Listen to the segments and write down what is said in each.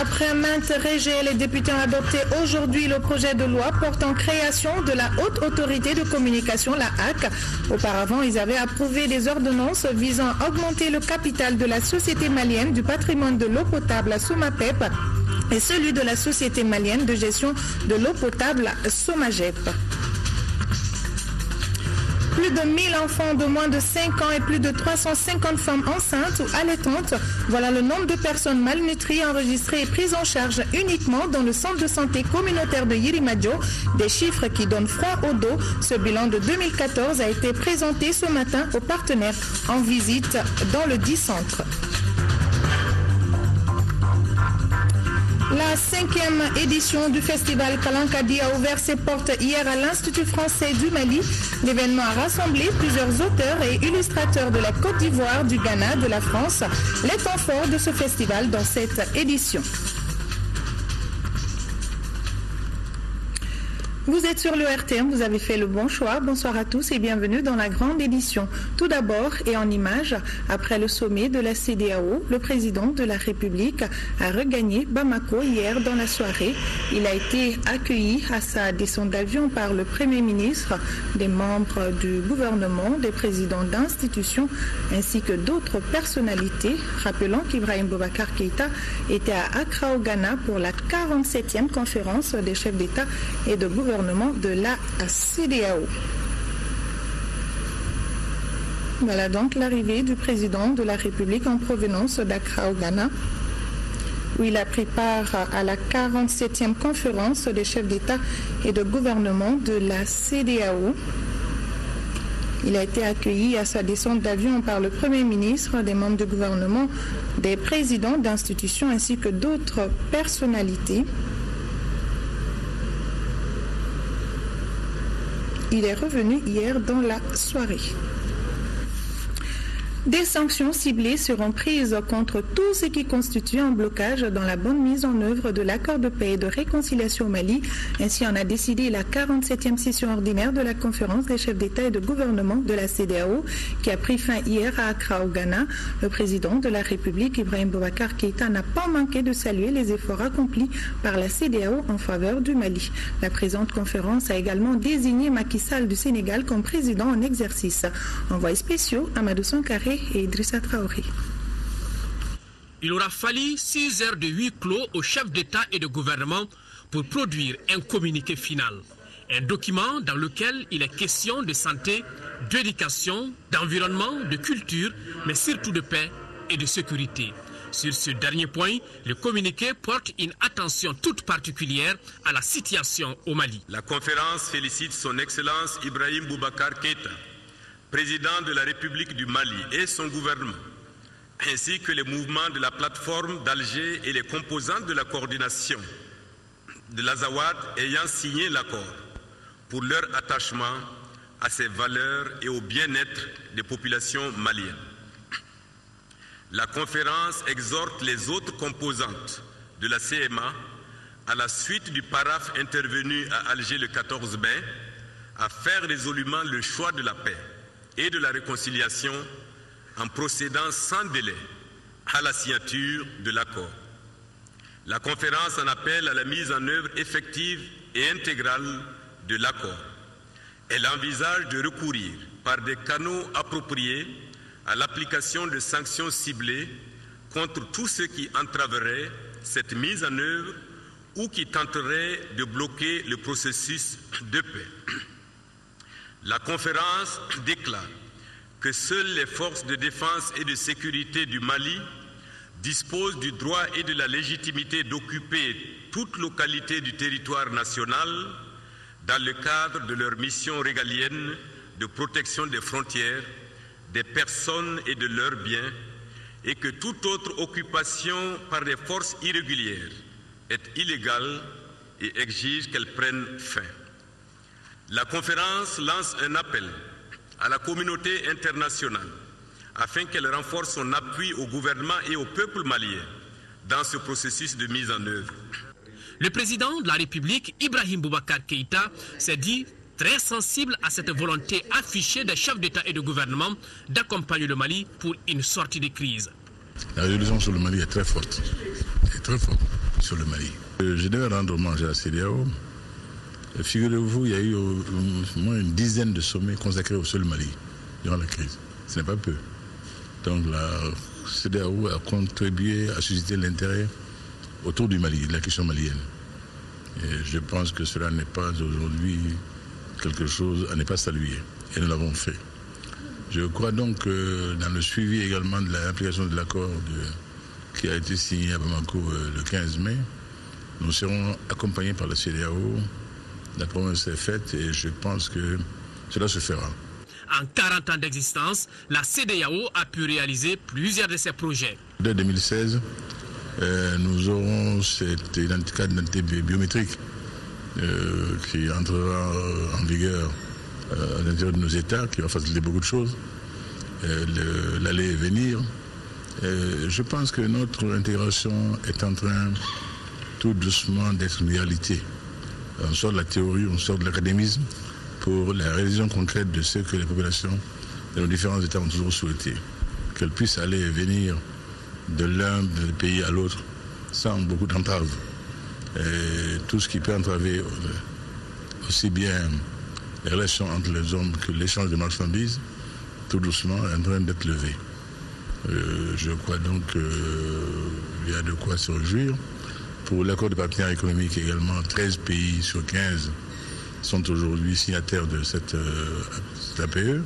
Après maintes régés, les députés ont adopté aujourd'hui le projet de loi portant création de la Haute Autorité de Communication, la HAC. Auparavant, ils avaient approuvé des ordonnances visant à augmenter le capital de la Société malienne du patrimoine de l'eau potable à Somapep et celui de la Société malienne de gestion de l'eau potable Somagep. Plus de 1000 enfants de moins de 5 ans et plus de 350 femmes enceintes ou allaitantes. Voilà le nombre de personnes malnutries enregistrées et prises en charge uniquement dans le centre de santé communautaire de Yirimadio. Des chiffres qui donnent froid au dos. Ce bilan de 2014 a été présenté ce matin aux partenaires en visite dans le dit centre. La 5e édition du festival Kalankadi a ouvert ses portes hier à l'Institut français du Mali. L'événement a rassemblé plusieurs auteurs et illustrateurs de la Côte d'Ivoire, du Ghana, de la France. Les temps forts de ce festival dans cette édition. Vous êtes sur le RTM, vous avez fait le bon choix. Bonsoir à tous et bienvenue dans la grande édition. Tout d'abord et en images, après le sommet de la CEDEAO, le président de la République a regagné Bamako hier dans la soirée. Il a été accueilli à sa descente d'avion par le Premier ministre, des membres du gouvernement, des présidents d'institutions ainsi que d'autres personnalités. Rappelons qu'Ibrahim Boubacar Keïta était à Accra au Ghana pour la 47e conférence des chefs d'État et de gouvernement de la CEDEAO. Voilà donc l'arrivée du président de la République en provenance d'Accra au Ghana, où il a pris part à la 47e conférence des chefs d'État et de gouvernement de la CEDEAO. Il a été accueilli à sa descente d'avion par le Premier ministre, des membres du gouvernement, des présidents d'institutions ainsi que d'autres personnalités. Il est revenu hier dans la soirée. Des sanctions ciblées seront prises contre tout ce qui constitue un blocage dans la bonne mise en œuvre de l'accord de paix et de réconciliation au Mali. Ainsi en a décidé la 47e session ordinaire de la conférence des chefs d'État et de gouvernement de la CEDEAO qui a pris fin hier à Accra au Ghana. Le président de la République, Ibrahim Boubacar Keïta, n'a pas manqué de saluer les efforts accomplis par la CEDEAO en faveur du Mali. La présente conférence a également désigné Macky Sall du Sénégal comme président en exercice. Envoyés spéciaux, Amadou Sankaré et Idrissa Traoré. Il aura fallu 6 heures de huis clos aux chefs d'État et de gouvernement pour produire un communiqué final. Un document dans lequel il est question de santé, d'éducation, d'environnement, de culture, mais surtout de paix et de sécurité. Sur ce dernier point, le communiqué porte une attention toute particulière à la situation au Mali. La conférence félicite son Excellence Ibrahim Boubacar Keïta, président de la République du Mali et son gouvernement, ainsi que les mouvements de la plateforme d'Alger et les composantes de la coordination de l'Azawad ayant signé l'accord pour leur attachement à ces valeurs et au bien-être des populations maliennes. La conférence exhorte les autres composantes de la CMA, à la suite du paraphe intervenu à Alger le 14 mai, à faire résolument le choix de la paix et de la réconciliation en procédant sans délai à la signature de l'accord. La conférence en appelle à la mise en œuvre effective et intégrale de l'accord. Elle envisage de recourir par des canaux appropriés à l'application de sanctions ciblées contre tous ceux qui entraveraient cette mise en œuvre ou qui tenteraient de bloquer le processus de paix. La conférence déclare que seules les forces de défense et de sécurité du Mali disposent du droit et de la légitimité d'occuper toute localité du territoire national dans le cadre de leur mission régalienne de protection des frontières, des personnes et de leurs biens, et que toute autre occupation par des forces irrégulières est illégale et exige qu'elle prenne fin. La conférence lance un appel à la communauté internationale afin qu'elle renforce son appui au gouvernement et au peuple malien dans ce processus de mise en œuvre. Le président de la République, Ibrahim Boubacar Keïta, s'est dit très sensible à cette volonté affichée des chefs d'État et de gouvernement d'accompagner le Mali pour une sortie de crise. La résolution sur le Mali est très forte. Elle est très forte sur le Mali. Je devais rendre hommage à la CEDEAO. Figurez-vous, il y a eu au moins une dizaine de sommets consacrés au seul Mali durant la crise. Ce n'est pas peu. Donc la CEDEAO a contribué à susciter l'intérêt autour du Mali, de la question malienne. Et je pense que cela n'est pas aujourd'hui quelque chose à ne pas saluer. Et nous l'avons fait. Je crois donc que dans le suivi également de l'application de l'accord qui a été signé à Bamako le 15 mai, nous serons accompagnés par la CEDEAO. La promesse est faite et je pense que cela se fera. En 40 ans d'existence, la CEDEAO a pu réaliser plusieurs de ses projets. Dès 2016, nous aurons cette carte d'identité biométrique qui entrera en vigueur à l'intérieur de nos États, qui va faciliter beaucoup de choses, l'aller et venir. Je pense que notre intégration est en train tout doucement d'être une réalité. On sort de la théorie, on sort de l'académisme pour la réalisation concrète de ce que les populations de nos différents États ont toujours souhaité. Qu'elles puissent aller et venir de l'un des pays à l'autre sans beaucoup d'entraves. Tout ce qui peut entraver aussi bien les relations entre les hommes que l'échange de marchandises, tout doucement est en train d'être levé. Je crois donc qu'il y a de quoi se réjouir. Pour l'accord de partenariat économique également, 13 pays sur 15 sont aujourd'hui signataires de cette APE.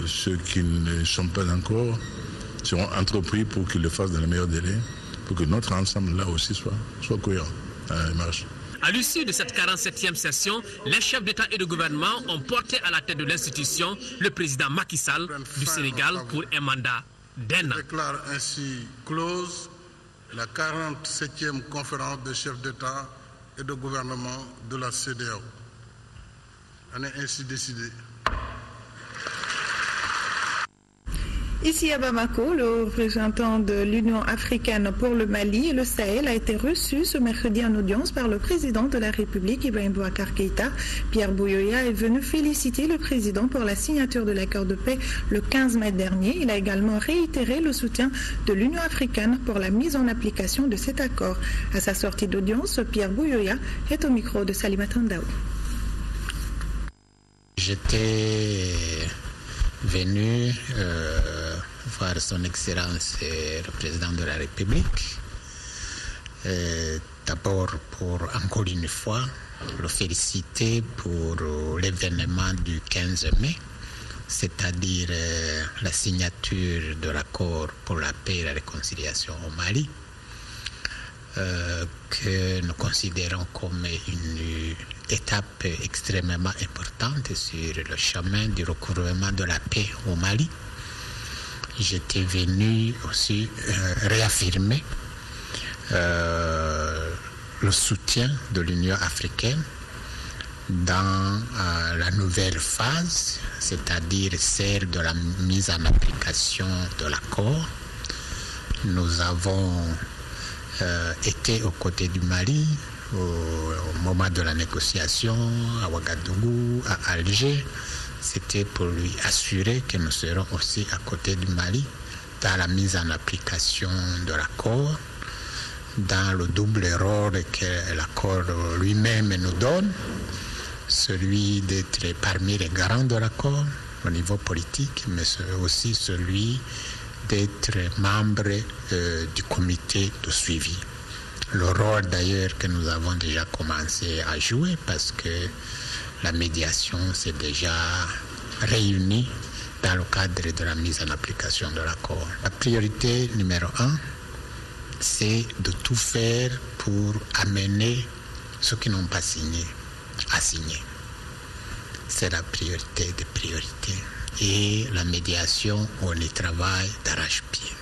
Ceux qui ne sont pas encore seront entrepris pour qu'ils le fassent dans les meilleurs délais, pour que notre ensemble là aussi soit cohérent dans la démarche. À l'issue de cette 47e session, les chefs d'État et de gouvernement ont porté à la tête de l'institution le président Macky Sall du Sénégal pour un mandat d'un an. Je déclare ainsi close la 47e conférence des chefs d'État et de gouvernement de la CEDEAO. On est ainsi décidé. Ici à Bamako, le représentant de l'Union africaine pour le Mali et le Sahel a été reçu ce mercredi en audience par le président de la République, Ibrahim Boubacar Keïta. Pierre Buyoya est venu féliciter le président pour la signature de l'accord de paix le 15 mai dernier. Il a également réitéré le soutien de l'Union africaine pour la mise en application de cet accord. À sa sortie d'audience, Pierre Buyoya est au micro de Salimata Ndaou. J'étais venu voir son Excellence le Président de la République, d'abord pour encore une fois le féliciter pour l'événement du 15 mai, c'est-à-dire la signature de l'accord pour la paix et la réconciliation au Mali, que nous considérons comme une étape extrêmement importante sur le chemin du recouvrement de la paix au Mali. J'étais venu aussi réaffirmer le soutien de l'Union africaine dans la nouvelle phase, c'est-à-dire celle de la mise en application de l'accord. Nous avons été aux côtés du Mali au moment de la négociation à Ouagadougou, à Alger. C'était pour lui assurer que nous serons aussi à côté du Mali dans la mise en application de l'accord, dans le double rôle que l'accord lui-même nous donne, celui d'être parmi les garants de l'accord au niveau politique, mais aussi celui d'être membre du comité de suivi. Le rôle d'ailleurs que nous avons déjà commencé à jouer parce que la médiation s'est déjà réunie dans le cadre de la mise en application de l'accord. La priorité numéro 1, c'est de tout faire pour amener ceux qui n'ont pas signé à signer. C'est la priorité des priorités. Et la médiation, on y travaille d'arrache-pied.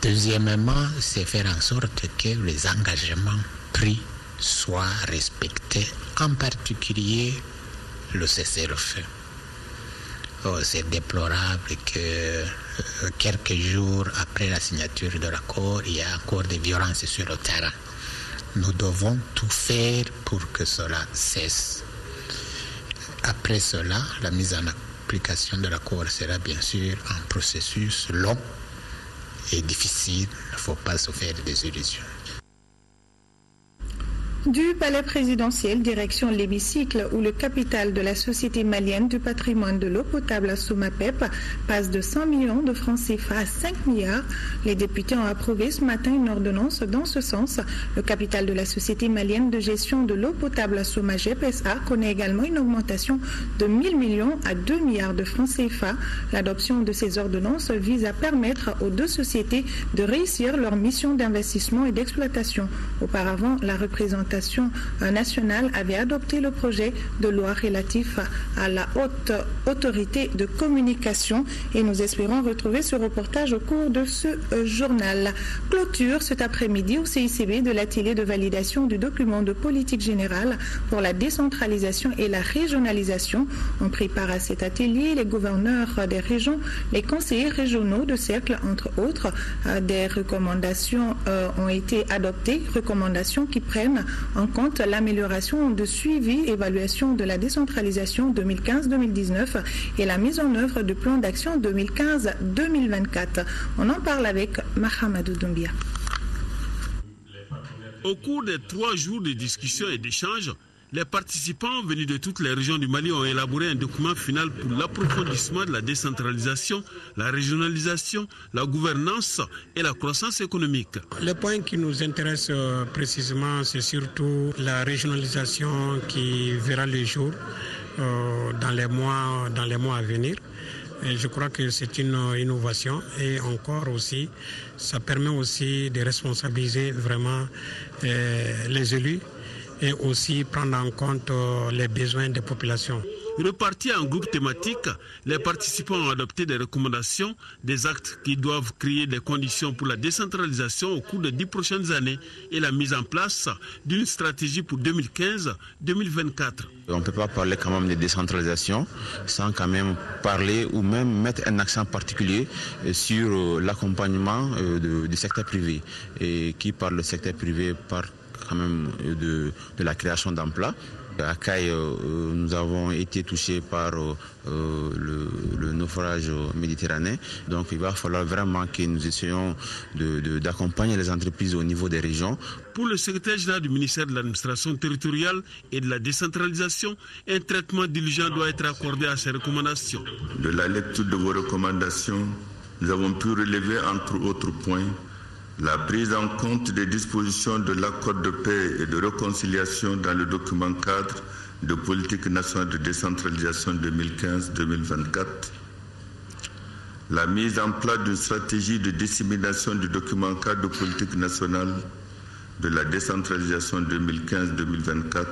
Deuxièmement, c'est faire en sorte que les engagements pris soient respectés, en particulier le cessez-le-feu. C'est déplorable que quelques jours après la signature de l'accord, il y a encore des violences sur le terrain. Nous devons tout faire pour que cela cesse Après cela, la mise en application de l'accord sera bien sûr un processus long et difficile. Il ne faut pas se faire des illusions. Du palais présidentiel, direction l'hémicycle où le capital de la Société malienne du patrimoine de l'eau potable à Somapep passe de 100 millions de francs CFA à 5 milliards. Les députés ont approuvé ce matin une ordonnance dans ce sens. Le capital de la Société malienne de gestion de l'eau potable à Somagep SA connaît également une augmentation de 1000 millions à 2 milliards de francs CFA. L'adoption de ces ordonnances vise à permettre aux deux sociétés de réussir leur mission d'investissement et d'exploitation. Auparavant, la représentation nationale avait adopté le projet de loi relatif à la haute autorité de communication et nous espérons retrouver ce reportage au cours de ce journal. Clôture cet après-midi au CICB de l'atelier de validation du document de politique générale pour la décentralisation et la régionalisation. On prit part à cet atelier les gouverneurs des régions, les conseillers régionaux de cercle, entre autres. Des recommandations ont été adoptées, recommandations qui prennent en compte l'amélioration de suivi, évaluation de la décentralisation 2015-2019 et la mise en œuvre du plan d'action 2015-2024. On en parle avec Mahamadou Doumbia. Au cours des 3 jours de discussions et d'échanges, les participants venus de toutes les régions du Mali ont élaboré un document final pour l'approfondissement de la décentralisation, la régionalisation, la gouvernance et la croissance économique. Le point qui nous intéresse précisément, c'est surtout la régionalisation qui verra le jour dans les mois à venir. Et je crois que c'est une innovation et encore aussi, ça permet aussi de responsabiliser vraiment les élus et aussi prendre en compte les besoins des populations. Repartis en groupe thématique, les participants ont adopté des recommandations, des actes qui doivent créer des conditions pour la décentralisation au cours des 10 prochaines années et la mise en place d'une stratégie pour 2015-2024. On ne peut pas parler quand même de décentralisation sans quand même parler ou même mettre un accent particulier sur l'accompagnement du secteur privé. Et qui parle du secteur privé parle quand même de la création d'emplois. À Caille, nous avons été touchés par le naufrage méditerranéen. Donc il va falloir vraiment que nous essayions d'accompagner les entreprises au niveau des régions. Pour le secrétaire général du ministère de l'administration territoriale et de la décentralisation, un traitement diligent doit être accordé à ces recommandations. De la lecture de vos recommandations, nous avons pu relever entre autres points la prise en compte des dispositions de l'accord de paix et de réconciliation dans le document cadre de politique nationale de décentralisation 2015-2024, la mise en place d'une stratégie de dissémination du document cadre de politique nationale de la décentralisation 2015-2024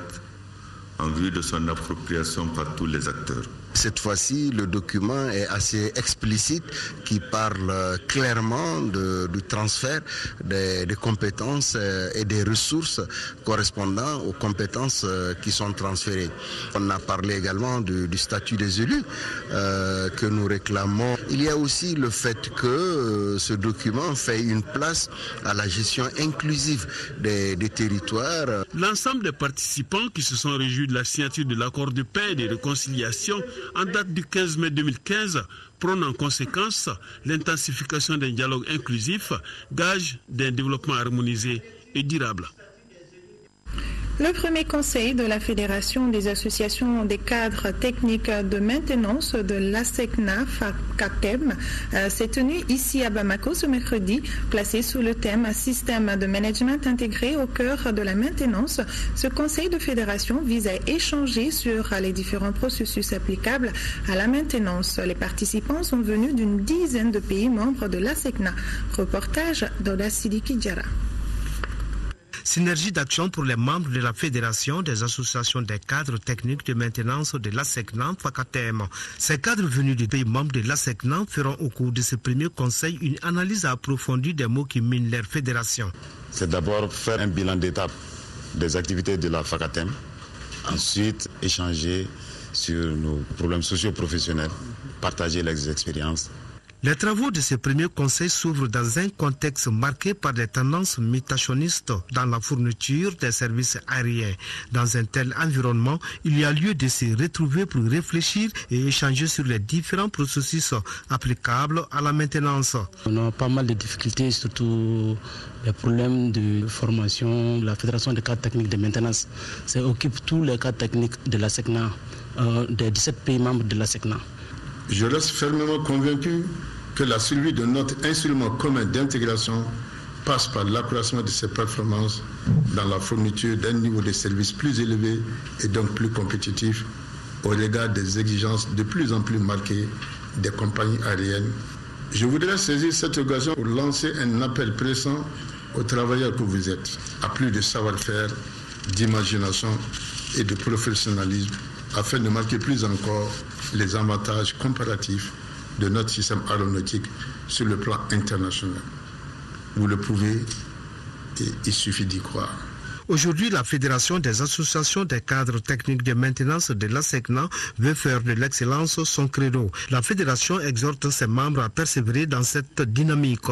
en vue de son appropriation par tous les acteurs. Cette fois-ci, le document est assez explicite, qui parle clairement du transfert des compétences et des ressources correspondant aux compétences qui sont transférées. On a parlé également du statut des élus que nous réclamons. Il y a aussi le fait que ce document fait une place à la gestion inclusive des territoires. L'ensemble des participants qui se sont réjouis de la signature de l'accord de paix et de réconciliation en date du 15 mai 2015 prône en conséquence l'intensification d'un dialogue inclusif, gage d'un développement harmonisé et durable. Le premier conseil de la Fédération des associations des cadres techniques de maintenance de l'ASECNA FACATEM s'est tenu ici à Bamako ce mercredi, placé sous le thème « Système de management intégré au cœur de la maintenance ». Ce conseil de fédération vise à échanger sur les différents processus applicables à la maintenance. Les participants sont venus d'une dizaine de pays membres de l'ASECNA. Reportage d'Oda Sidiki Diarra. Synergie d'action pour les membres de la Fédération des associations des cadres techniques de maintenance de l'ASECNA FACATEM. Ces cadres venus des pays membres de l'ASECNA feront au cours de ce premier conseil une analyse approfondie des maux qui minent leur fédération. C'est d'abord faire un bilan d'étape des activités de la FACATEM, ensuite échanger sur nos problèmes socio-professionnels, partager les expériences Les travaux de ce premier conseil s'ouvrent dans un contexte marqué par des tendances mutationnistes dans la fourniture des services aériens. Dans un tel environnement, il y a lieu de se retrouver pour réfléchir et échanger sur les différents processus applicables à la maintenance. On a pas mal de difficultés, surtout les problèmes de formation. La Fédération des cadres techniques de maintenance occupe tous les cadres techniques de la SECNA, des 17 pays membres de la SECNA. Je reste fermement convaincu que la survie de notre instrument commun d'intégration passe par l'accroissement de ses performances dans la fourniture d'un niveau de service plus élevé et donc plus compétitif au regard des exigences de plus en plus marquées des compagnies aériennes. Je voudrais saisir cette occasion pour lancer un appel pressant aux travailleurs que vous êtes, à plus de savoir-faire, d'imagination et de professionnalisme, afin de marquer plus encore les avantages comparatifs de notre système aéronautique sur le plan international. Vous le pouvez et il suffit d'y croire. Aujourd'hui, la Fédération des associations des cadres techniques de maintenance de la SECNA veut faire de l'excellence son credo. La Fédération exhorte ses membres à persévérer dans cette dynamique.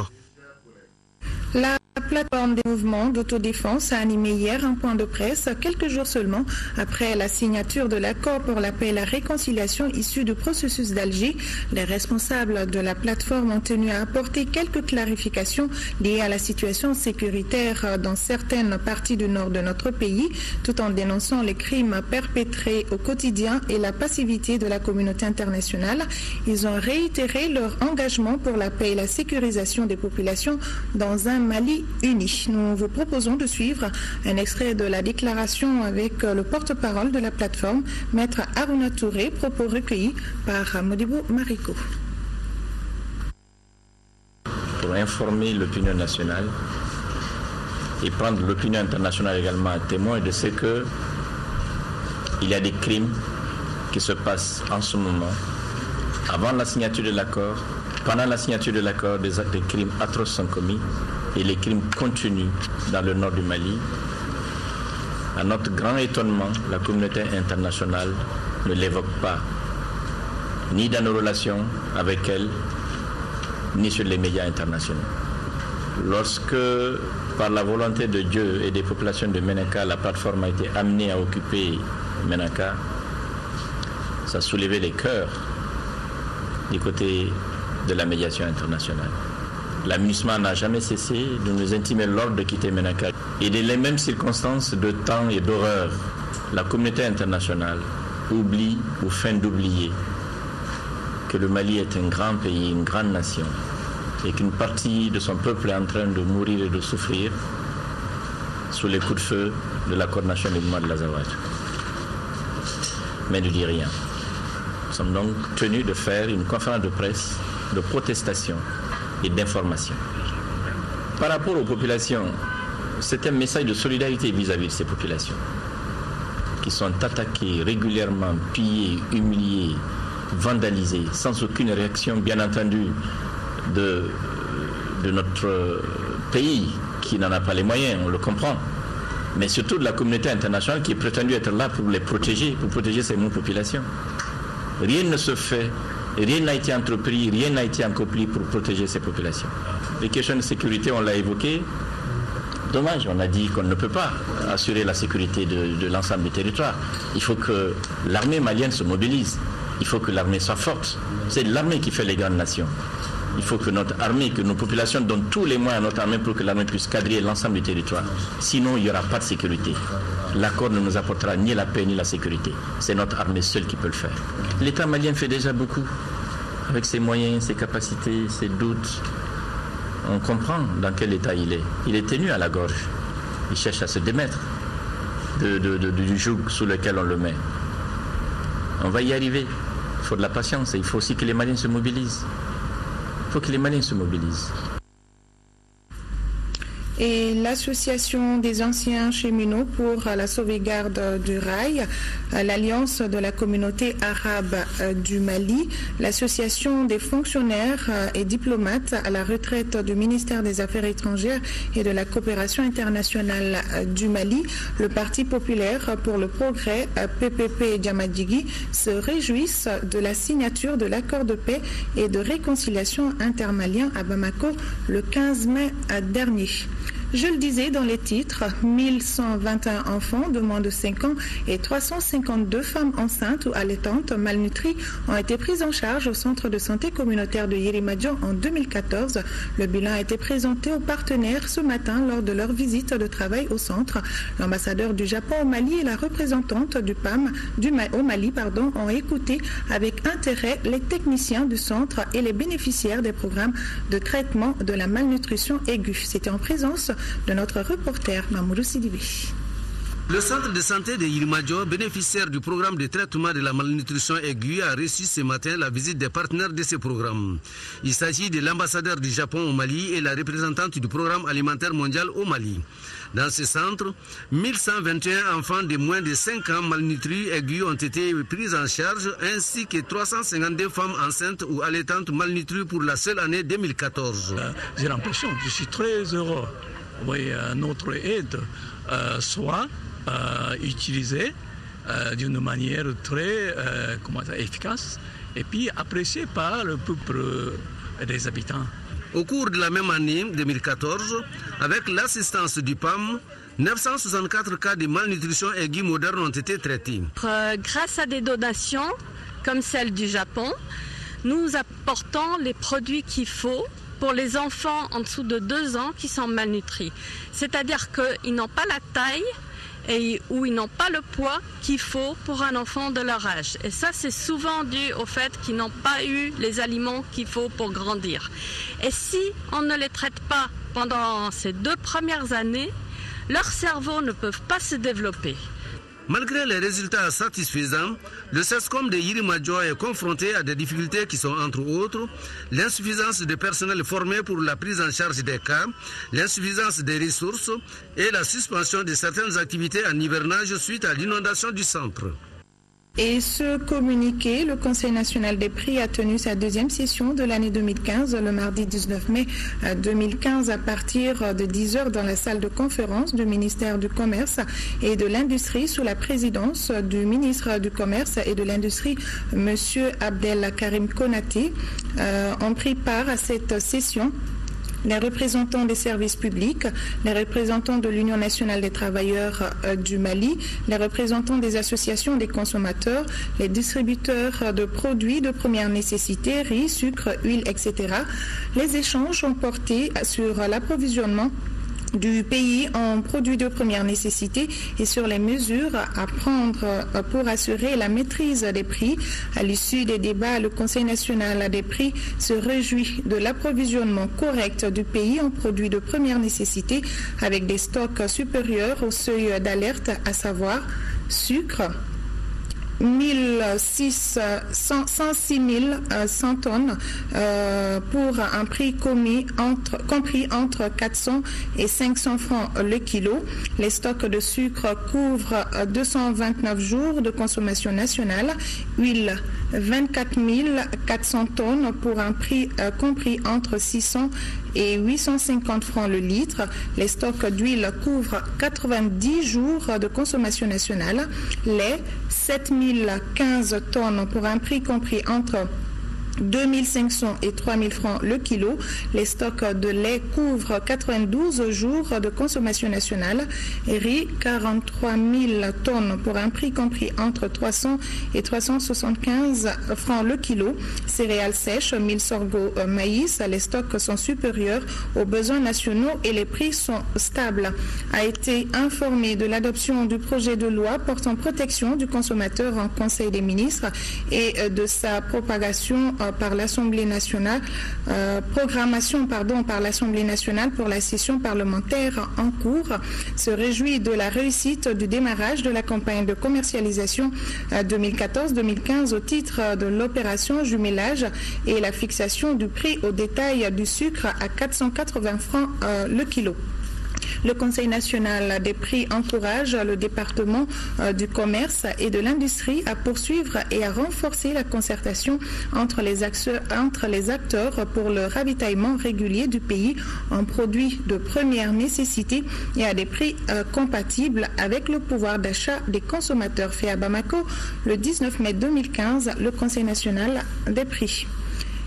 La plateforme des mouvements d'autodéfense a animé hier un point de presse quelques jours seulement après la signature de l'accord pour la paix et la réconciliation issu du processus d'Alger. Les responsables de la plateforme ont tenu à apporter quelques clarifications liées à la situation sécuritaire dans certaines parties du nord de notre pays, tout en dénonçant les crimes perpétrés au quotidien et la passivité de la communauté internationale. Ils ont réitéré leur engagement pour la paix et la sécurisation des populations dans un Mali uni. Nous vous proposons de suivre un extrait de la déclaration avec le porte-parole de la plateforme, Maître Aruna Touré, propos recueillis par Modibo Mariko. Pour informer l'opinion nationale et prendre l'opinion internationale également à témoin de ce que il y a des crimes qui se passent en ce moment, avant la signature de l'accord, pendant la signature de l'accord, des crimes atroces sont commis et les crimes continuent dans le nord du Mali. À notre grand étonnement, la communauté internationale ne l'évoque pas, ni dans nos relations avec elle, ni sur les médias internationaux. Lorsque, par la volonté de Dieu et des populations de Ménaka, la plateforme a été amenée à occuper Ménaka, ça a soulevé les cœurs du côté de la médiation internationale. L'amusement n'a jamais cessé de nous intimer l'ordre de quitter Ménaka. Et dans les mêmes circonstances de temps et d'horreur, la communauté internationale oublie ou feint d'oublier que le Mali est un grand pays, une grande nation, et qu'une partie de son peuple est en train de mourir et de souffrir sous les coups de feu de la coordination du mouvement de l'Azawad. Mais ne dit rien. Nous sommes donc tenus de faire une conférence de presse de protestation et d'information. Par rapport aux populations, c'est un message de solidarité vis-à-vis de ces populations qui sont attaquées régulièrement, pillées, humiliées, vandalisées, sans aucune réaction, bien entendu, de notre pays qui n'en a pas les moyens, on le comprend, mais surtout de la communauté internationale qui est prétendue être là pour les protéger, pour protéger ces mêmes populations. Rien ne se fait, rien n'a été entrepris, rien n'a été accompli pour protéger ces populations. Les questions de sécurité, on l'a évoqué. Dommage, on a dit qu'on ne peut pas assurer la sécurité de l'ensemble du territoire. Il faut que l'armée malienne se mobilise. Il faut que l'armée soit forte. C'est l'armée qui fait les grandes nations. Il faut que notre armée, que nos populations donnent tous les moyens à notre armée pour que l'armée puisse quadriller l'ensemble du territoire. Sinon, il n'y aura pas de sécurité. L'accord ne nous apportera ni la paix ni la sécurité. C'est notre armée seule qui peut le faire. L'État malien fait déjà beaucoup. Avec ses moyens, ses capacités, ses doutes. On comprend dans quel état il est. Il est tenu à la gorge. Il cherche à se démettre du joug sous lequel on le met. On va y arriver. Il faut de la patience et il faut aussi que les Maliens se mobilisent. Il faut que les Maliens se mobilisent. Et l'association des anciens cheminots pour la sauvegarde du rail, l'Alliance de la communauté arabe du Mali, l'association des fonctionnaires et diplomates à la retraite du ministère des Affaires étrangères et de la coopération internationale du Mali, le Parti populaire pour le progrès, PPP Djamadjigui, se réjouissent de la signature de l'accord de paix et de réconciliation intermalien à Bamako le 15 mai dernier. Je le disais dans les titres, 1121 enfants de moins de 5 ans et 352 femmes enceintes ou allaitantes malnutries ont été prises en charge au centre de santé communautaire de Yirimadjo en 2014. Le bilan a été présenté aux partenaires ce matin lors de leur visite de travail au centre. L'ambassadeur du Japon au Mali et la représentante du PAM au Mali ont écouté avec intérêt les techniciens du centre et les bénéficiaires des programmes de traitement de la malnutrition aiguë. C'était en présence de notre reporter Mamoudou Sidibé. Le centre de santé de Yirimadjo, bénéficiaire du programme de traitement de la malnutrition aiguë, a reçu ce matin la visite des partenaires de ce programme. Il s'agit de l'ambassadeur du Japon au Mali et la représentante du programme alimentaire mondial au Mali. Dans ce centre, 1121 enfants de moins de 5 ans malnutris aigus ont été pris en charge, ainsi que 352 femmes enceintes ou allaitantes malnutries pour la seule année 2014. J'ai l'impression, je suis très heureux. Oui, notre aide soit utilisée d'une manière très efficace et puis appréciée par le peuple des habitants. Au cours de la même année 2014, avec l'assistance du PAM, 964 cas de malnutrition aiguë moderne ont été traités. Grâce à des donations comme celle du Japon, nous apportons les produits qu'il faut pour les enfants en dessous de 2 ans qui sont malnutris. C'est-à-dire qu'ils n'ont pas la taille ou ils n'ont pas le poids qu'il faut pour un enfant de leur âge. Et ça, c'est souvent dû au fait qu'ils n'ont pas eu les aliments qu'il faut pour grandir. Et si on ne les traite pas pendant ces 2 premières années, leurs cerveaux ne peuvent pas se développer. Malgré les résultats satisfaisants, le CESCOM de Yirimadjo est confronté à des difficultés qui sont entre autres l'insuffisance de personnel formé pour la prise en charge des cas, l'insuffisance des ressources et la suspension de certaines activités en hivernage suite à l'inondation du centre. Et ce communiqué, le Conseil national des prix a tenu sa 2e session de l'année 2015, le mardi 19 mai 2015, à partir de 10h dans la salle de conférence du ministère du Commerce et de l'Industrie sous la présidence du ministre du Commerce et de l'Industrie, M. Abdel Karim Konaté, ont pris part à cette session les représentants des services publics, les représentants de l'Union nationale des travailleurs du Mali, les représentants des associations des consommateurs, les distributeurs de produits de première nécessité, riz, sucre, huile, etc. Les échanges ont porté sur l'approvisionnement du pays en produits de première nécessité et sur les mesures à prendre pour assurer la maîtrise des prix. À l'issue des débats, le Conseil national des prix se réjouit de l'approvisionnement correct du pays en produits de première nécessité avec des stocks supérieurs au seuil d'alerte, à savoir sucre, 106 100 tonnes pour un prix compris entre 400 et 500 francs le kilo. Les stocks de sucre couvrent 229 jours de consommation nationale. Huile, 24 400 tonnes pour un prix compris entre 600 et 850 francs le litre. Les stocks d'huile couvrent 90 jours de consommation nationale. Lait, 7015 tonnes pour un prix compris entre 2500 et 3000 francs le kilo. Les stocks de lait couvrent 92 jours de consommation nationale. Riz, 43 000 tonnes pour un prix compris entre 300 et 375 francs le kilo. Céréales sèches, 1000 sorgho maïs, les stocks sont supérieurs aux besoins nationaux et les prix sont stables. A été informé de l'adoption du projet de loi portant protection du consommateur en Conseil des ministres et de sa propagation par l'Assemblée nationale, par l'Assemblée nationale pour la session parlementaire en cours, se réjouit de la réussite du démarrage de la campagne de commercialisation 2014-2015 au titre de l'opération jumelage et la fixation du prix au détail du sucre à 480 francs le kilo. Le Conseil national des prix encourage le département du commerce et de l'industrie à poursuivre et à renforcer la concertation entre les acteurs pour le ravitaillement régulier du pays en produits de première nécessité et à des prix compatibles avec le pouvoir d'achat des consommateurs, fait à Bamako le 19 mai 2015 le Conseil national des prix.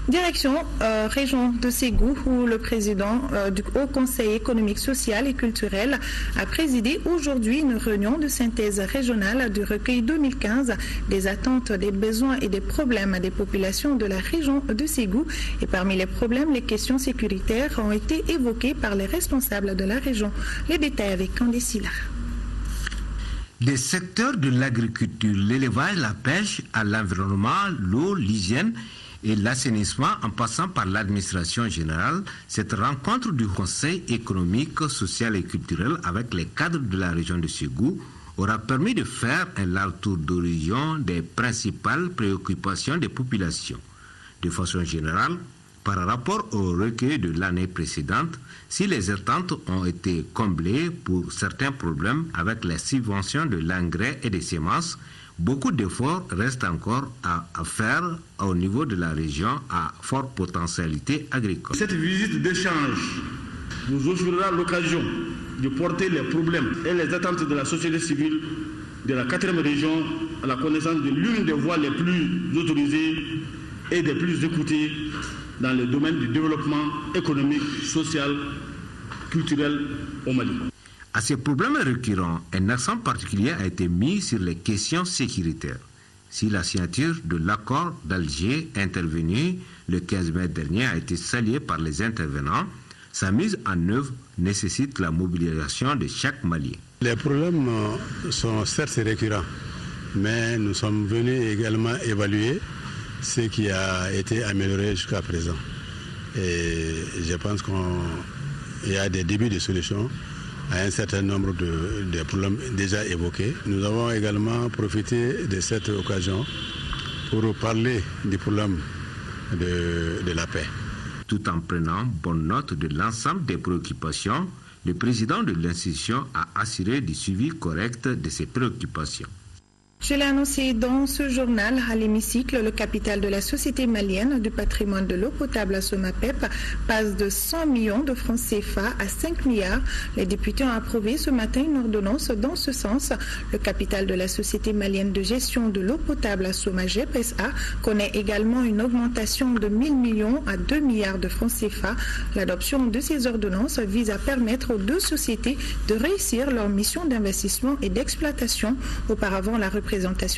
Direction région de Ségou, où le président du Haut Conseil économique, social et culturel a présidé aujourd'hui une réunion de synthèse régionale du recueil 2015 des attentes, des besoins et des problèmes des populations de la région de Ségou. Et parmi les problèmes, les questions sécuritaires ont été évoquées par les responsables de la région. Les détails avec Candice Silla. Des secteurs de l'agriculture, l'élevage, la pêche, à l'environnement, l'eau, l'hygiène et l'assainissement en passant par l'administration générale, cette rencontre du Conseil économique, social et culturel avec les cadres de la région de Ségou aura permis de faire un large tour d'horizon des principales préoccupations des populations. De façon générale, par rapport au recueil de l'année précédente, si les attentes ont été comblées pour certains problèmes avec les subventions de l'engrais et des semences, beaucoup d'efforts restent encore à faire au niveau de la région à forte potentialité agricole. Cette visite d'échange nous offrira l'occasion de porter les problèmes et les attentes de la société civile de la 4e région à la connaissance de l'une des voies les plus autorisées et des plus écoutées dans le domaine du développement économique, social, culturel au Mali. À ces problèmes récurrents, un accent particulier a été mis sur les questions sécuritaires. Si la signature de l'accord d'Alger intervenu le 15 mai dernier a été saluée par les intervenants, sa mise en œuvre nécessite la mobilisation de chaque Malien. Les problèmes sont certes récurrents, mais nous sommes venus également évaluer ce qui a été amélioré jusqu'à présent. Et je pense qu'il y a des débuts de solutions à un certain nombre de problèmes déjà évoqués. Nous avons également profité de cette occasion pour parler du problème de la paix. Tout en prenant bonne note de l'ensemble des préoccupations, le président de l'institution a assuré du suivi correct de ces préoccupations. Je l'ai annoncé dans ce journal à l'hémicycle, le capital de la Société malienne du patrimoine de l'eau potable à SOMAPEP passe de 100 millions de francs CFA à 5 milliards. Les députés ont approuvé ce matin une ordonnance dans ce sens. Le capital de la Société malienne de gestion de l'eau potable à SOMAGEP SA connaît également une augmentation de 1 000 millions à 2 milliards de francs CFA. L'adoption de ces ordonnances vise à permettre aux deux sociétés de réussir leur mission d'investissement et d'exploitation. Auparavant, la représentation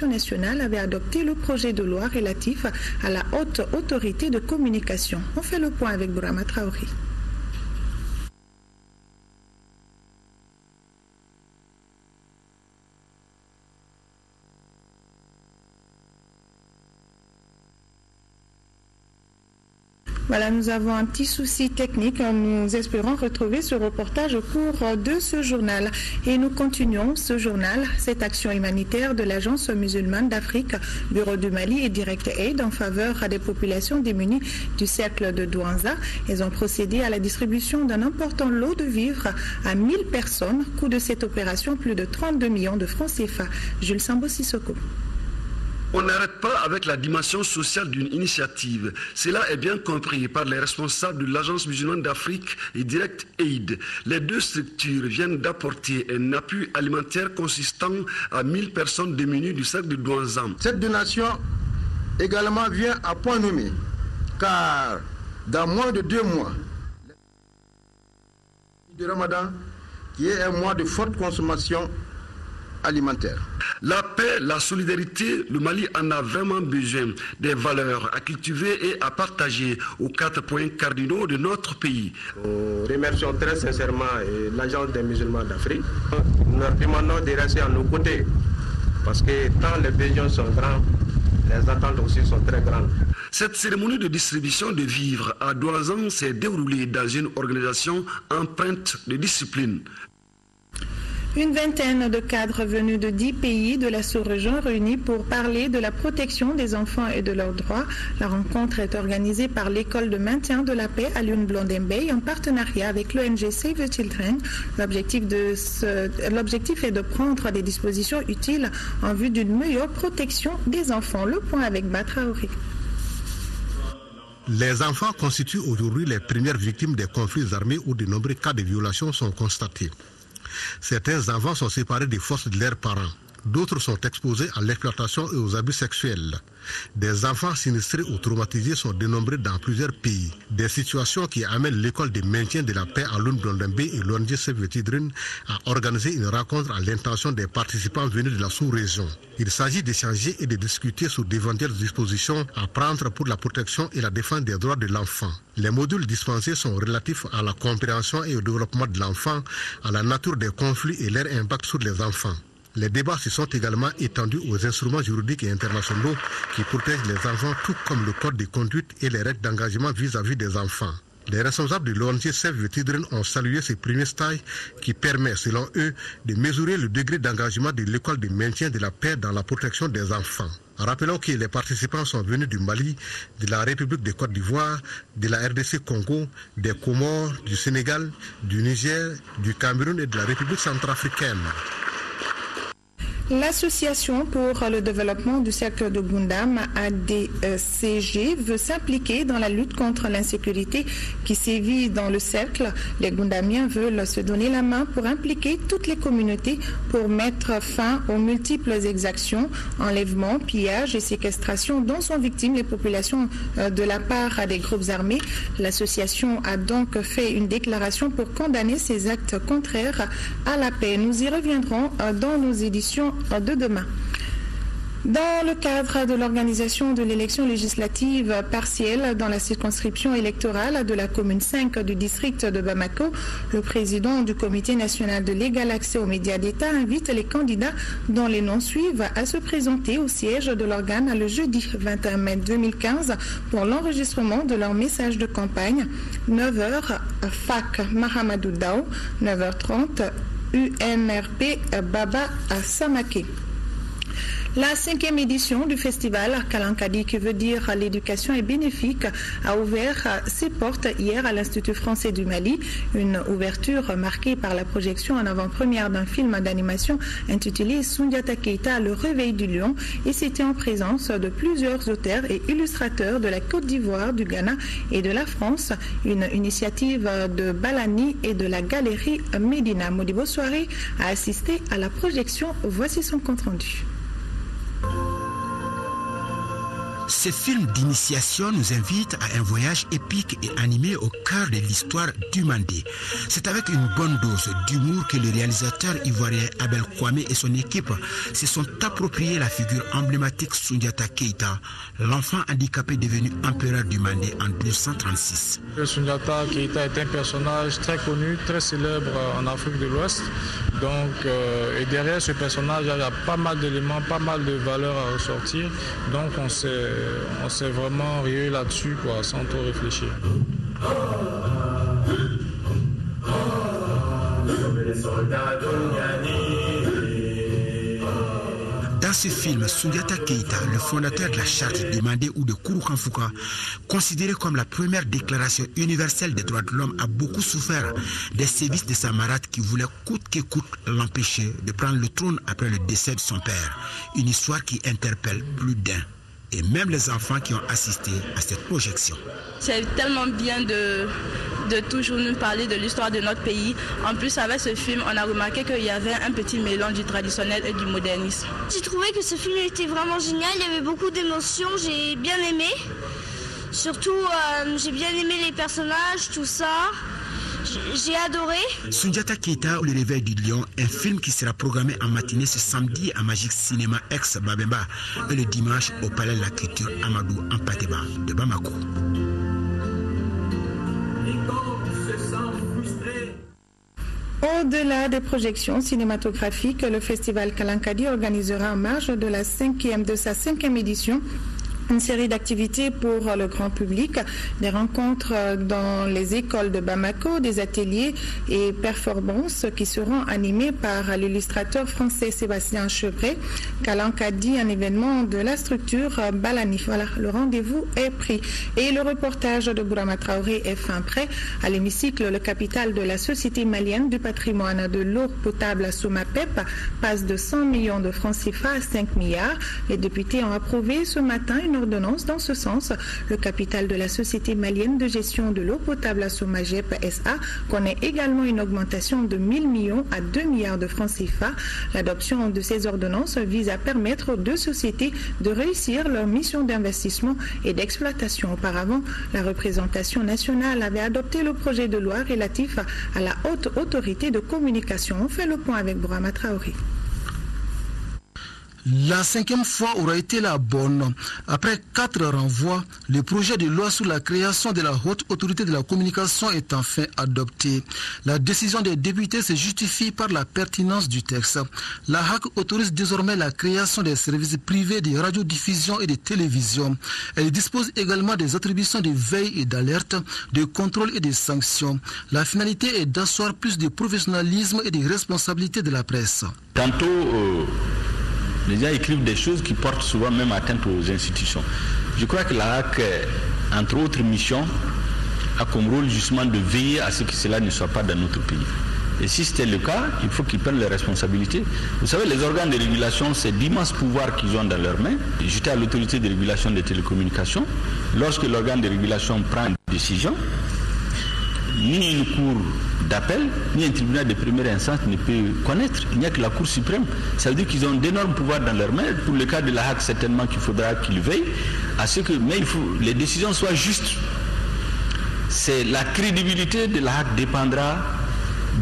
nationale avait adopté le projet de loi relatif à la haute autorité de communication. On fait le point avec Bourama Traoré. Voilà, nous avons un petit souci technique. Nous espérons retrouver ce reportage au cours de ce journal. Et nous continuons ce journal, cette action humanitaire de l'Agence musulmane d'Afrique, Bureau du Mali et Direct Aid en faveur des populations démunies du cercle de Douanza. Ils ont procédé à la distribution d'un important lot de vivres à 1000 personnes. Coût de cette opération, plus de 32 millions de francs CFA. Jules Sambo Sissoko. On n'arrête pas avec la dimension sociale d'une initiative. Cela est bien compris par les responsables de l'Agence musulmane d'Afrique et Direct Aid. Les deux structures viennent d'apporter un appui alimentaire consistant à 1000 personnes démunies du cercle de Douanza. Cette donation également vient à point nommé, car dans moins de 2 mois, de Ramadan, qui est un mois de forte consommation alimentaire. La paix, la solidarité, le Mali en a vraiment besoin. Des valeurs à cultiver et à partager aux 4 points cardinaux de notre pays. Nous remercions très sincèrement l'Agence des musulmans d'Afrique. Nous leur demandons de rester à nos côtés parce que tant les besoins sont grands, les attentes aussi sont très grandes. Cette cérémonie de distribution de vivres à Douanza s'est déroulée dans une organisation empreinte de discipline. Une vingtaine de cadres venus de 10 pays de la sous-région réunis pour parler de la protection des enfants et de leurs droits. La rencontre est organisée par l'École de maintien de la paix à Lune-Blondin-Bay en partenariat avec l'ONG Save the Children. L'objectif est de prendre des dispositions utiles en vue d'une meilleure protection des enfants. Le point avec Batraouri. Les enfants constituent aujourd'hui les premières victimes des conflits armés où de nombreux cas de violation sont constatés. Certains enfants sont séparés des forces de leurs parents. D'autres sont exposés à l'exploitation et aux abus sexuels. Des enfants sinistrés ou traumatisés sont dénombrés dans plusieurs pays. Des situations qui amènent l'école de maintien de la paix à Lune-Blondin-Bay et l'ONG Save the Children à organiser une rencontre à l'intention des participants venus de la sous-région. Il s'agit d'échanger et de discuter sur d'éventuelles dispositions à prendre pour la protection et la défense des droits de l'enfant. Les modules dispensés sont relatifs à la compréhension et au développement de l'enfant, à la nature des conflits et leur impact sur les enfants. Les débats se sont également étendus aux instruments juridiques et internationaux qui protègent les enfants, tout comme le code de conduite et les règles d'engagement vis-à-vis des enfants. Les responsables de l'ONG Save the Children ont salué ce premier stage qui permet, selon eux, de mesurer le degré d'engagement de l'école de maintien de la paix dans la protection des enfants. Rappelons que les participants sont venus du Mali, de la République de Côte d'Ivoire, de la RDC Congo, des Comores, du Sénégal, du Niger, du Cameroun et de la République centrafricaine. L'Association pour le développement du cercle de Gundam, ADCG, veut s'impliquer dans la lutte contre l'insécurité qui sévit dans le cercle. Les Gundamiens veulent se donner la main pour impliquer toutes les communautés pour mettre fin aux multiples exactions, enlèvements, pillages et séquestrations dont sont victimes les populations de la part des groupes armés. L'association a donc fait une déclaration pour condamner ces actes contraires à la paix. Nous y reviendrons dans nos éditions de demain. Dans le cadre de l'organisation de l'élection législative partielle dans la circonscription électorale de la commune 5 du district de Bamako, le président du Comité national de l'égal accès aux médias d'État invite les candidats dont les noms suivent à se présenter au siège de l'organe le jeudi 21 mai 2015 pour l'enregistrement de leur message de campagne. 9h, FAC Mahamadou Dao, 9h30, UNRP Baba à Samaké. La 5e édition du festival Kalankadi, qui veut dire l'éducation est bénéfique, a ouvert ses portes hier à l'Institut français du Mali. Une ouverture marquée par la projection en avant-première d'un film d'animation intitulé Soundiata Keita, le réveil du lion, et c'était en présence de plusieurs auteurs et illustrateurs de la Côte d'Ivoire, du Ghana et de la France. Une initiative de Balani et de la galerie Médina. Modibo Soirée a assisté à la projection. Voici son compte-rendu. Ce film d'initiation nous invite à un voyage épique et animé au cœur de l'histoire du Mandé. C'est avec une bonne dose d'humour que le réalisateur ivoirien Abel Kwame et son équipe se sont appropriés la figure emblématique Soundiata Keita, l'enfant handicapé devenu empereur du Mandé en 1236. Soundiata Keita est un personnage très connu, très célèbre en Afrique de l'Ouest. Et derrière ce personnage, il y a pas mal d'éléments, pas mal de valeurs à ressortir. Donc on s'est vraiment rié là-dessus, sans trop réfléchir. Dans ce film, Soundiata Keita, le fondateur de la charte du Mandé ou de Kouroukanfouka, considéré comme la première déclaration universelle des droits de l'homme, a beaucoup souffert des sévices de sa marade qui voulait coûte que coûte l'empêcher de prendre le trône après le décès de son père. Une histoire qui interpelle plus d'un, et même les enfants qui ont assisté à cette projection. C'est tellement bien de toujours nous parler de l'histoire de notre pays. En plus, avec ce film, on a remarqué qu'il y avait un petit mélange du traditionnel et du modernisme. J'ai trouvé que ce film était vraiment génial, il y avait beaucoup d'émotions, j'ai bien aimé. Surtout, j'ai bien aimé les personnages, tout ça. J'ai adoré. Soundiata Keita ou le réveil du lion, un film qui sera programmé en matinée ce samedi à Magic Cinéma ex Babemba et le dimanche au Palais de la Culture Amadou Ampateba de Bamako. Au-delà des projections cinématographiques, le festival Kalankadi organisera en marge de sa 5e édition Une série d'activités pour le grand public, des rencontres dans les écoles de Bamako, des ateliers et performances qui seront animés par l'illustrateur français Sébastien Chevret, Kalankadi, un événement de la structure Balanif. Voilà, le rendez-vous est pris. Et le reportage de Bourama Traoré est fin prêt. À l'hémicycle, le capital de la Société malienne du patrimoine de l'eau potable à Somapep passe de 100 millions de francs CFA à 5 milliards. Les députés ont approuvé ce matin une ordonnance dans ce sens. Le capital de la Société malienne de gestion de l'eau potable à Somagep SA connaît également une augmentation de 1000 millions à 2 milliards de francs CFA. L'adoption de ces ordonnances vise à permettre aux deux sociétés de réussir leur mission d'investissement et d'exploitation. Auparavant, la représentation nationale avait adopté le projet de loi relatif à la haute autorité de communication. On fait le point avec Bourama Traoré. La 5e fois aura été la bonne. Après 4 renvois, le projet de loi sur la création de la haute autorité de la communication est enfin adopté. La décision des députés se justifie par la pertinence du texte. La HAC autorise désormais la création des services privés de radiodiffusion et de télévision. Elle dispose également des attributions de veille et d'alerte, de contrôle et de sanctions. La finalité est d'asseoir plus de professionnalisme et de responsabilité de la presse. Tantôt, les gens écrivent des choses qui portent souvent même atteinte aux institutions. Je crois que la HAC, entre autres missions, a comme rôle justement de veiller à ce que cela ne soit pas dans notre pays. Et si c'était le cas, il faut qu'ils prennent les responsabilités. Vous savez, les organes de régulation, c'est d'immenses pouvoirs qu'ils ont dans leurs mains. J'étais à l'autorité de régulation des télécommunications. Lorsque l'organe de régulation prend une décision, ni une cour d'appel, ni un tribunal de première instance ne peut connaître. Il n'y a que la Cour suprême. Ça veut dire qu'ils ont d'énormes pouvoirs dans leurs mains. Pour le cas de la HAC, certainement qu'il faudra qu'ils veillent à ce que les décisions soient justes. C'est la crédibilité de la HAC dépendra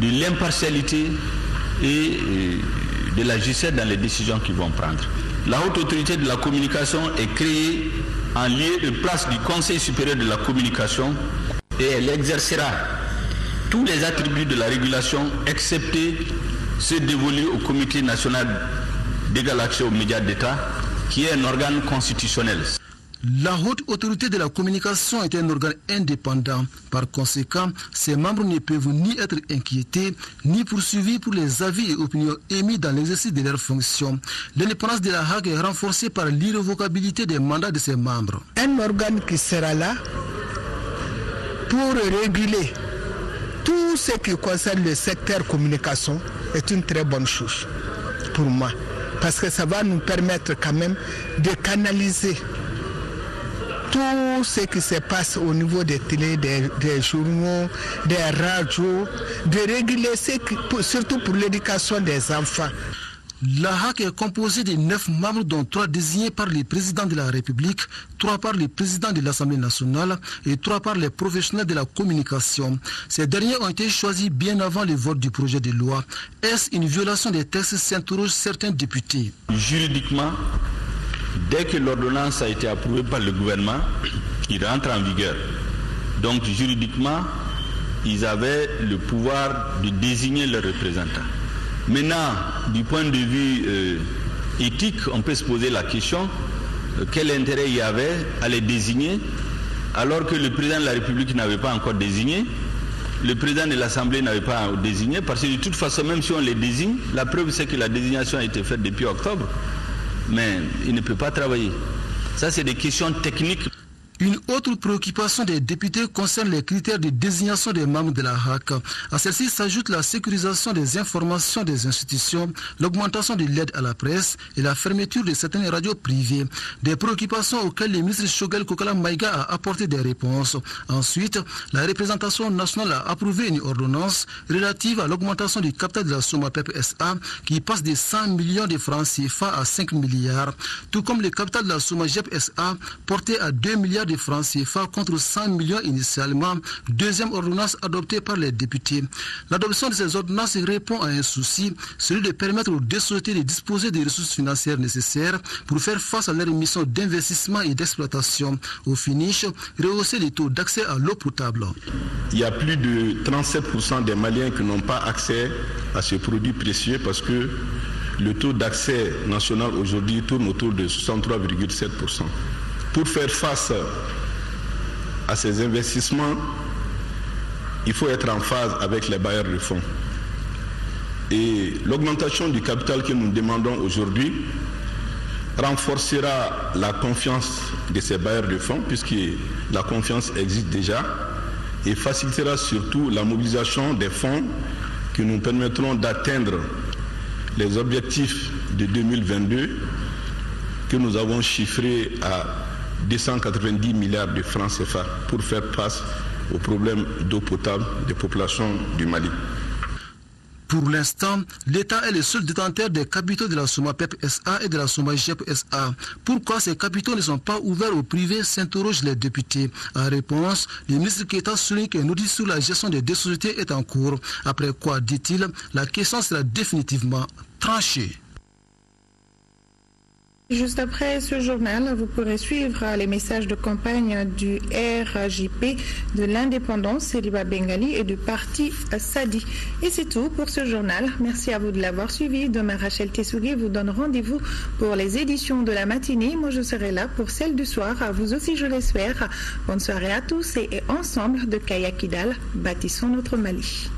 de l'impartialité et de la justesse dans les décisions qu'ils vont prendre. La haute autorité de la communication est créée en lieu et place du Conseil supérieur de la communication et elle exercera tous les attributs de la régulation, excepté ceux dévolus au Comité national d'égal accès aux médias d'État, qui est un organe constitutionnel. La haute autorité de la communication est un organe indépendant. Par conséquent, ses membres ne peuvent ni être inquiétés, ni poursuivis pour les avis et opinions émis dans l'exercice de leurs fonctions. L'indépendance de la HAC est renforcée par l'irrévocabilité des mandats de ses membres. Un organe qui sera là pour réguler tout ce qui concerne le secteur communication est une très bonne chose pour moi. Parce que ça va nous permettre quand même de canaliser tout ce qui se passe au niveau des télés, des journaux, des radios, de réguler surtout pour l'éducation des enfants. La HAC est composée de 9 membres, dont 3 désignés par le président de la République, 3 par le président de l'Assemblée nationale et 3 par les professionnels de la communication. Ces derniers ont été choisis bien avant le vote du projet de loi. Est-ce une violation des textes, s'interrogent certains députés? Juridiquement, dès que l'ordonnance a été approuvée par le gouvernement, il rentre en vigueur. Donc juridiquement, ils avaient le pouvoir de désigner leurs représentants. Maintenant, du point de vue éthique, on peut se poser la question, quel intérêt il y avait à les désigner alors que le président de la République n'avait pas encore désigné, le président de l'Assemblée n'avait pas désigné, parce que de toute façon, même si on les désigne, la preuve c'est que la désignation a été faite depuis octobre, mais il ne peut pas travailler. Ça, c'est des questions techniques. Une autre préoccupation des députés concerne les critères de désignation des membres de la HAC. À celle-ci s'ajoute la sécurisation des informations des institutions, l'augmentation de l'aide à la presse et la fermeture de certaines radios privées. Des préoccupations auxquelles le ministre Shogel Kokala Maïga a apporté des réponses. Ensuite, la représentation nationale a approuvé une ordonnance relative à l'augmentation du capital de la Somapep SA qui passe de 100 millions de francs CFA à 5 milliards, tout comme le capital de la Somagep SA porté à 2 milliards de francs CFA contre 100 millions initialement, deuxième ordonnance adoptée par les députés. L'adoption de ces ordonnances répond à un souci, celui de permettre aux deux sociétés de disposer des ressources financières nécessaires pour faire face à leur mission d'investissement et d'exploitation. Au finish, rehausser les taux d'accès à l'eau potable. Il y a plus de 37% des Maliens qui n'ont pas accès à ce produit précieux parce que le taux d'accès national aujourd'hui tourne autour de 63,7%. Pour faire face à ces investissements, il faut être en phase avec les bailleurs de fonds. Et l'augmentation du capital que nous demandons aujourd'hui renforcera la confiance de ces bailleurs de fonds, puisque la confiance existe déjà, et facilitera surtout la mobilisation des fonds qui nous permettront d'atteindre les objectifs de 2022 que nous avons chiffrés à 290 milliards de francs CFA pour faire face aux problèmes d'eau potable des populations du Mali. Pour l'instant, l'État est le seul détenteur des capitaux de la SOMAPEP SA et de la SOMAGEP SA. Pourquoi ces capitaux ne sont pas ouverts au privé, s'interrogent les députés. En réponse, le ministre Keita souligne qu'un audit sur la gestion des deux sociétés est en cours. Après quoi, dit-il, la question sera définitivement tranchée. Juste après ce journal, vous pourrez suivre les messages de campagne du RJP, de l'Indépendance, Céliba Bengali et du parti Sadi. Et c'est tout pour ce journal. Merci à vous de l'avoir suivi. Demain, Rachel Tessougué vous donne rendez-vous pour les éditions de la matinée. Moi, je serai là pour celle du soir. Vous aussi, je l'espère. Bonne soirée à tous et ensemble de Kaya Kidal, bâtissons notre Mali.